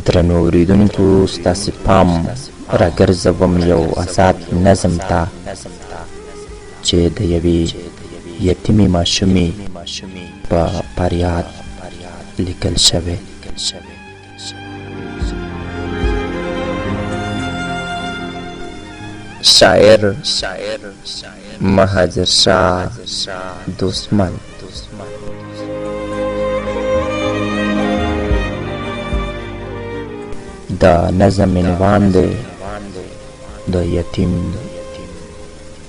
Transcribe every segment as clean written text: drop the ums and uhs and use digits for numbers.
درنو اوریدونکو ستاسې پام راګرځوم یو آزاد نظم ته چې د یوې یتیمې ماشومې په فریاد لیکل شوی. شاعر مهاجر شاه دوستمن. د نظم عنوان دی د یتیم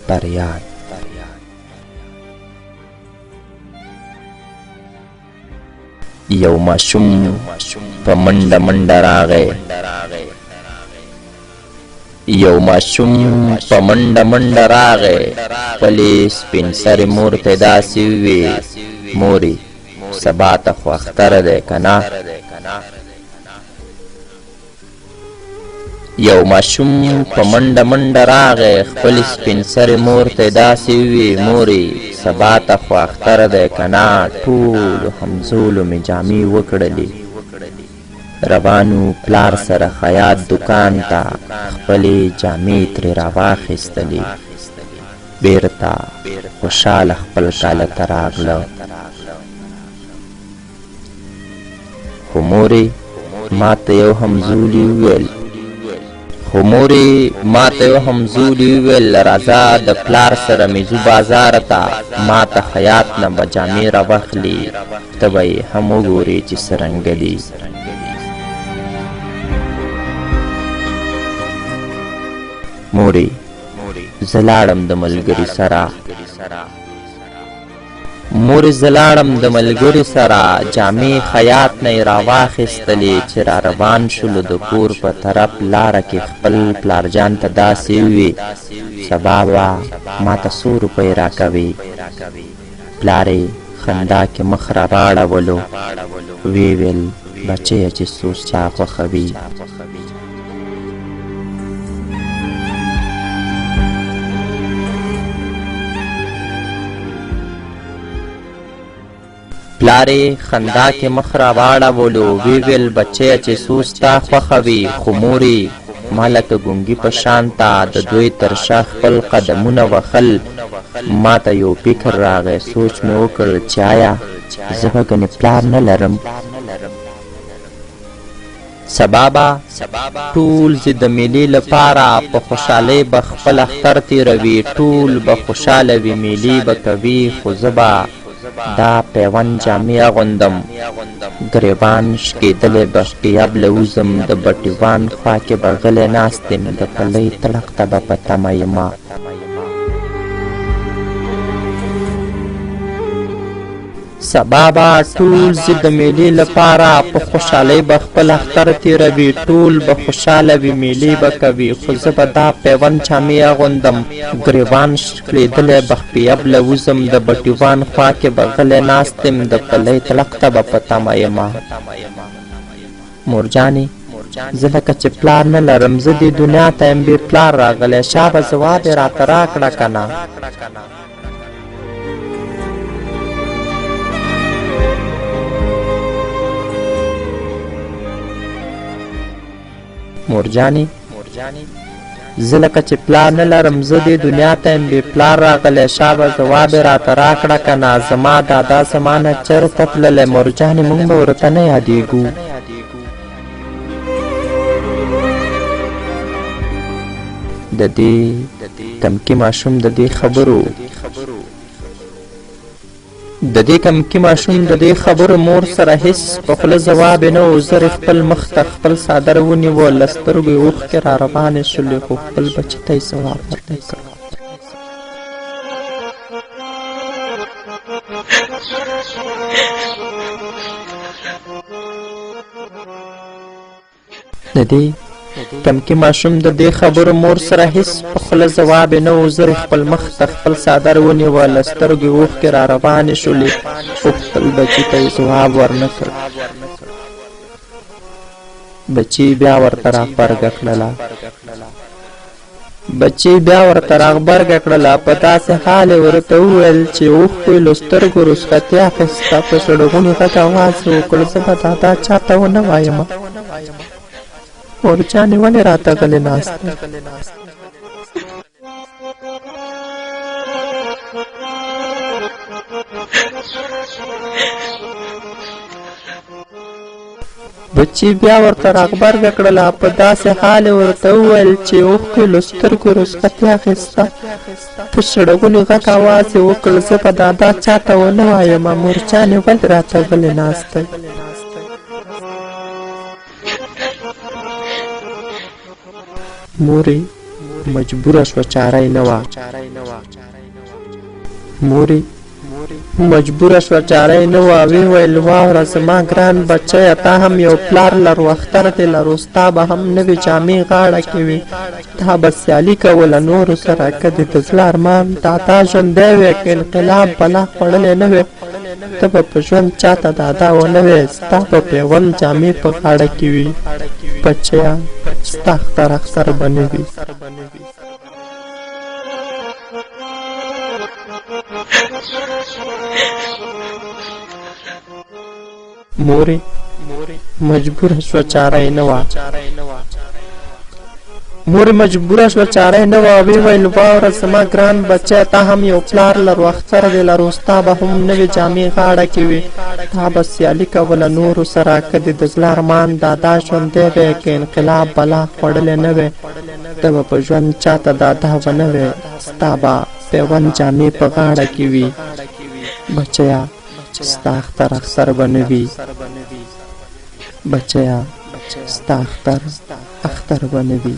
فریاد. یو ماشوم په منډه منډه راغی، یو ماشوم په منډه منډه راغی، خپلې سپین سرې مور ته داسې وویې: مورې سبا ته خو اختره دی که نه؟ یو ماشوم په منډه منډه راغی، خپلې سپین سرې مور ته داسې وویې: مورې سبا ته خو اختره دی که نه؟ ټولو همزولو مې جامې وکړلې، روانو پلار سره خیاط دکان ته، خپلې جامې ترې راواخیستلې، بیرته خوشحاله خپل کاله ته راغله. خو مورې ماته یو همزولي وویل، راځه د پلار سره مې ځو بازار ته، ما ته خیاط نه به جامې راواخلي، ته به یې هم وګورې چې څرنګه دي. مورې زه لاړم د ملګري سره، جامې خیاط نه یې راواخیستلې، چې را روان شولو د کور په طرف لاره کې خپل پلارجان ته داسې وویې: سبا به ما ته 100 روپۍ راکوې. پلار یې خندا کې مخ را واړولو، ویې ویل: بچیه چې سوچ چا خوښوي. پلار یې خندا کې مخ را واړولو، ویې ویل: بچیه چې سوچ تا خوښوي. خو مورې ما لکه ګونګي په شان ته د دوی تر شا خپل قدمونه وهل. ما ته یو فکر راغی، سوچ مې وکړ چې آیا زه به ګنې پلار نه لرم؟ سبا به ټول زه د میلې لپاره په خوشحالۍ به خپل اختر تېروي، ټول به خوشحاله وي، میلې به کوي، خو زه به دا پیوند جامې اغوندم، ګریوان شکېدلی به قیاب له وځم، د بټیوان خوا کې به غلی ناست یم، د پلۍ تړق ته به په تمه یمه. سبا به ټول زه د میلې لپاره په خوشحالۍ به خپل اختر تېروي، ټول به خوشحاله وي، میلې به کوي، خو زه به دا پیوند جامې اغوندم، ګریوان شکېدلی به قیاب له وځم، د بټیوان خوا کې به غلی ناست یم، د پلۍ تړق ته به په تمه یمه. مورجانې زه لکه چې پلار نه لرم، زه دې دنیا ته یم بې پلار راغلی، شابه ځواب یې راته راکړه که نه؟ مورجانې زه لکه چې پلار نه لرم، زه دې دنیا ته یم بې پلار راغلی، شابه ځواب یې راته راکړه که نه؟ زما دادا زما نه چېرته تللی، مورجانې موږ به ورته نه یادېږو. د دې کمکي ماشوم د دې خبرو مور سره هیڅ په خوله ځواب نه و. زر خپل مخ ته خپل څادر ونیوه، له سترګو یې اوښکې را روانې شولې، خو خپل بچي ته یې ځواب ورنه کړ. د دې کمکي ماشوم د دې خبرو مور سره هیڅ په خوله ځواب نه و. زر خپل مخ ته خپل څادر ونیوه، له سترګو یې اوښکې را روانې شولې، خو خپل بچي ته یې ځواب ورنه کړ. بچي بیا ورته راغبرګه کړله، په داسې حال یې ورته وویل چې اوښکو یې له سترګو رخصتي اخیسته. په ژړغوني غږ اواز یې وکړ: زه به دا چاته ونه وایم. مورجانې ولې راته غلې ناسته؟ بچی بیا ورته راغبرګه کړله، په داسې حال یې ورته وویل چې اوښکې له سترګو رخصتي اخیسته. په شړګوني غټ اواز یې وکړ، زه به دادا چاته ونه وایم، مورجانې ولې راته غلې ناستی؟ مورې مجبوره شوه، چاره یې نه وه. مورې مجبوره شوه، چاره یې نه وه. ویې ویل واوره زما ګران بچیه، تا هم یو پلار لرو، اختر دې لرو، ستا به هم نوې جامې غاړه کې وي، تا به سیالي کوله نورو سره. که دې د زړه ارمان دادا ژوندی وی، که انقلاب بلا خوړلی نه وی، ته به په ژوند چاته دادا ونه وی، ستا به پیوند جامې په غاړه کې وي. بچیه ستا اختر به نه وي. مورې مجبوره شوه، چاره یې نه وه. مورې مجبوره شوه، چاره یې نه وه. ویې ویل واوره زما ګران بچیه، تا هم یو پلار لرو، اختر دې لرو، ستا به هم نوې جامې غاړه کې وي، تا به سیالي کوله نورو سره. که دې د زړه ارمان دادا ژوندی وی، که انقلاب بلا خوړلی نه وی، ته به په ژوند چاته دادا ونه وی، ستا به پیوند جامې په غاړه کې وي. بچیه ستا اختر به نه وي. بچیه ستا اختر به نه وي.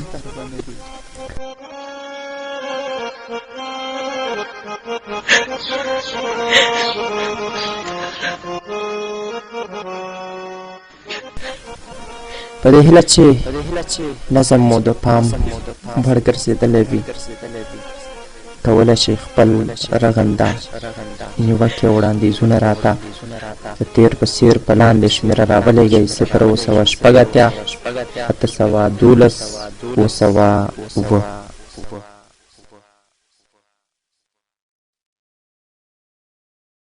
په دې هیله چې نظم مو د پام وړ ګرځېدلی وي، کولی شئ خپل رغنده نیوکې او وړاندیزونه راته د تیر په څېر په لاندې شمېره راولېږئ: 0 2 6 8 9 10 12 7 7